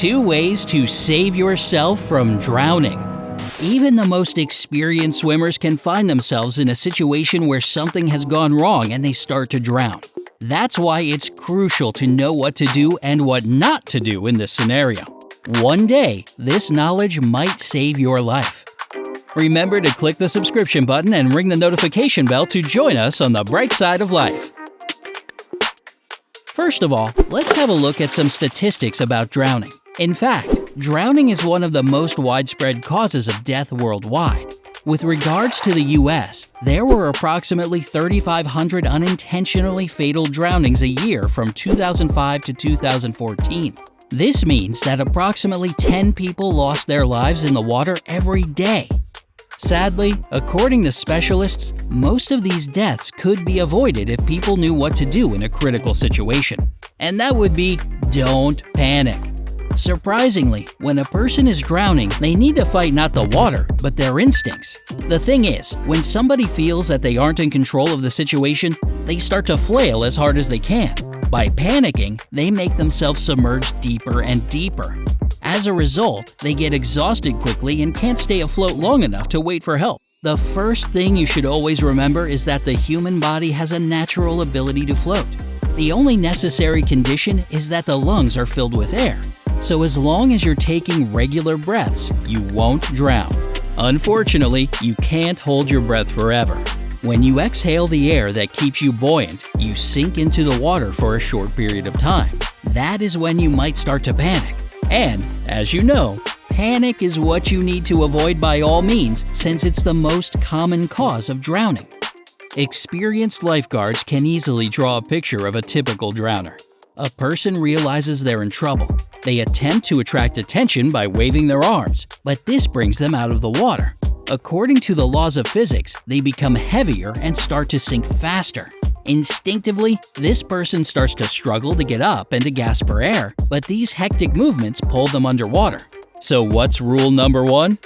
2 ways to save yourself from drowning. Even the most experienced swimmers can find themselves in a situation where something has gone wrong and they start to drown. That's why it's crucial to know what to do and what not to do in this scenario. One day, this knowledge might save your life. Remember to click the subscription button and ring the notification bell to join us on the bright side of life. First of all, let's have a look at some statistics about drowning. In fact, drowning is one of the most widespread causes of death worldwide. With regards to the US, there were approximately 3,500 unintentionally fatal drownings a year from 2005 to 2014. This means that approximately 10 people lost their lives in the water every day. Sadly, according to specialists, most of these deaths could be avoided if people knew what to do in a critical situation. And that would be, don't panic. Surprisingly, when a person is drowning, they need to fight not the water, but their instincts. The thing is, when somebody feels that they aren't in control of the situation, they start to flail as hard as they can. By panicking, they make themselves submerge deeper and deeper. As a result, they get exhausted quickly and can't stay afloat long enough to wait for help. The first thing you should always remember is that the human body has a natural ability to float. The only necessary condition is that the lungs are filled with air. So as long as you're taking regular breaths, you won't drown. Unfortunately, you can't hold your breath forever. When you exhale the air that keeps you buoyant, you sink into the water for a short period of time. That is when you might start to panic. And, as you know, panic is what you need to avoid by all means since it's the most common cause of drowning. Experienced lifeguards can easily draw a picture of a typical drowner. A person realizes they're in trouble. They attempt to attract attention by waving their arms, but this brings them out of the water. According to the laws of physics, they become heavier and start to sink faster. Instinctively, this person starts to struggle to get up and to gasp for air, but these hectic movements pull them underwater. So what's rule number 1?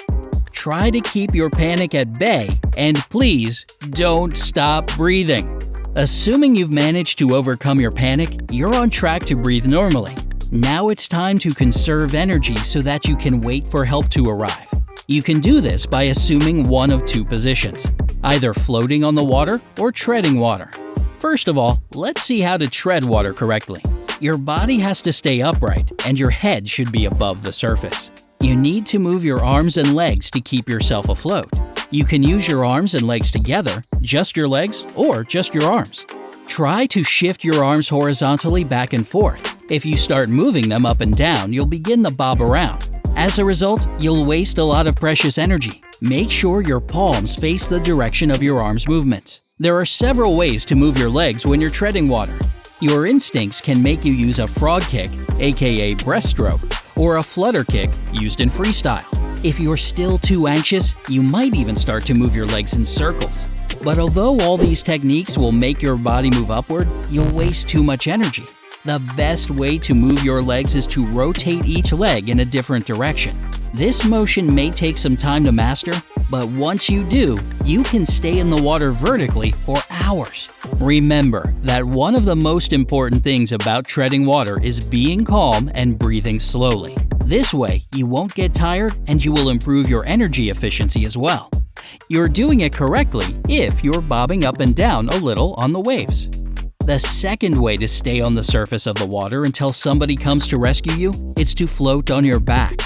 Try to keep your panic at bay, and please don't stop breathing. Assuming you've managed to overcome your panic, you're on track to breathe normally. Now it's time to conserve energy so that you can wait for help to arrive. You can do this by assuming one of 2 positions, either floating on the water or treading water. First of all, let's see how to tread water correctly. Your body has to stay upright, and your head should be above the surface. You need to move your arms and legs to keep yourself afloat. You can use your arms and legs together, just your legs, or just your arms. Try to shift your arms horizontally back and forth. If you start moving them up and down, you'll begin to bob around. As a result, you'll waste a lot of precious energy. Make sure your palms face the direction of your arms' movements. There are several ways to move your legs when you're treading water. Your instincts can make you use a frog kick, aka breaststroke, or a flutter kick used in freestyle. If you're still too anxious, you might even start to move your legs in circles. But although all these techniques will make your body move upward, you'll waste too much energy. The best way to move your legs is to rotate each leg in a different direction. This motion may take some time to master, but once you do, you can stay in the water vertically for hours. Remember that one of the most important things about treading water is being calm and breathing slowly. This way, you won't get tired and you will improve your energy efficiency as well. You're doing it correctly if you're bobbing up and down a little on the waves. The second way to stay on the surface of the water until somebody comes to rescue you is to float on your back.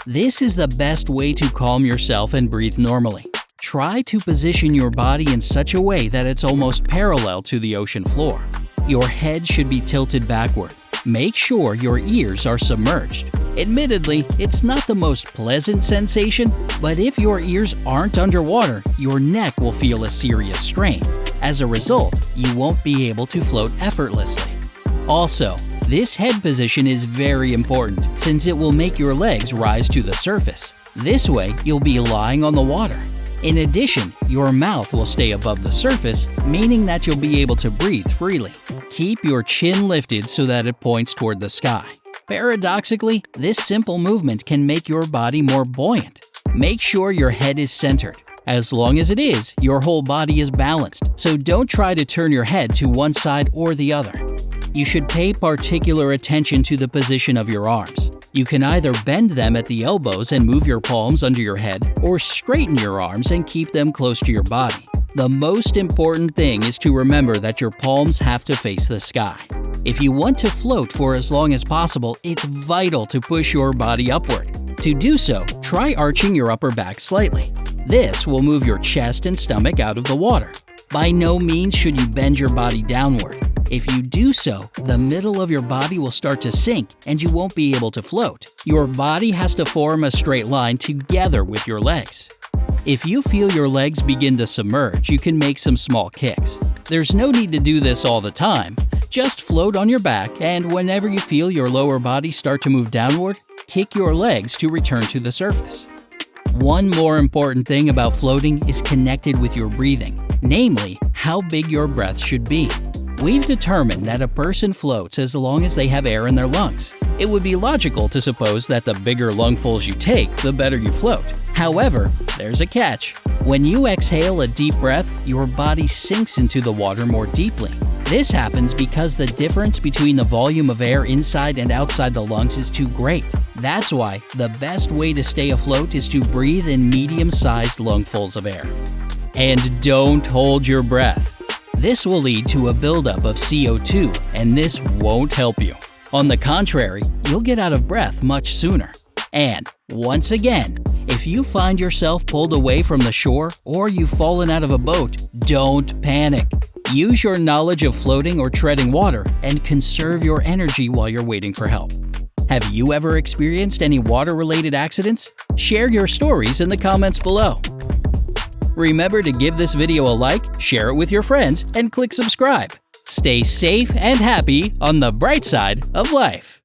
This is the best way to calm yourself and breathe normally. Try to position your body in such a way that it's almost parallel to the ocean floor. Your head should be tilted backward. Make sure your ears are submerged. Admittedly, it's not the most pleasant sensation, but if your ears aren't underwater, your neck will feel a serious strain. As a result, you won't be able to float effortlessly. Also, this head position is very important since it will make your legs rise to the surface. This way, you'll be lying on the water. In addition, your mouth will stay above the surface, meaning that you'll be able to breathe freely. Keep your chin lifted so that it points toward the sky. Paradoxically, this simple movement can make your body more buoyant. Make sure your head is centered. As long as it is, your whole body is balanced, so don't try to turn your head to one side or the other. You should pay particular attention to the position of your arms. You can either bend them at the elbows and move your palms under your head, or straighten your arms and keep them close to your body. The most important thing is to remember that your palms have to face the sky. If you want to float for as long as possible, it's vital to push your body upward. To do so, try arching your upper back slightly. This will move your chest and stomach out of the water. By no means should you bend your body downward. If you do so, the middle of your body will start to sink and you won't be able to float. Your body has to form a straight line together with your legs. If you feel your legs begin to submerge, you can make some small kicks. There's no need to do this all the time. Just float on your back, and whenever you feel your lower body start to move downward, kick your legs to return to the surface. One more important thing about floating is connected with your breathing, namely, how big your breath should be. We've determined that a person floats as long as they have air in their lungs. It would be logical to suppose that the bigger lungfuls you take, the better you float. However, there's a catch. When you exhale a deep breath, your body sinks into the water more deeply. This happens because the difference between the volume of air inside and outside the lungs is too great. That's why the best way to stay afloat is to breathe in medium-sized lungfuls of air. And don't hold your breath. This will lead to a buildup of CO2, and this won't help you. On the contrary, you'll get out of breath much sooner. And, once again, if you find yourself pulled away from the shore or you've fallen out of a boat, don't panic. Use your knowledge of floating or treading water and conserve your energy while you're waiting for help. Have you ever experienced any water-related accidents? Share your stories in the comments below. Remember to give this video a like, share it with your friends, and click subscribe. Stay safe and happy on the bright side of life.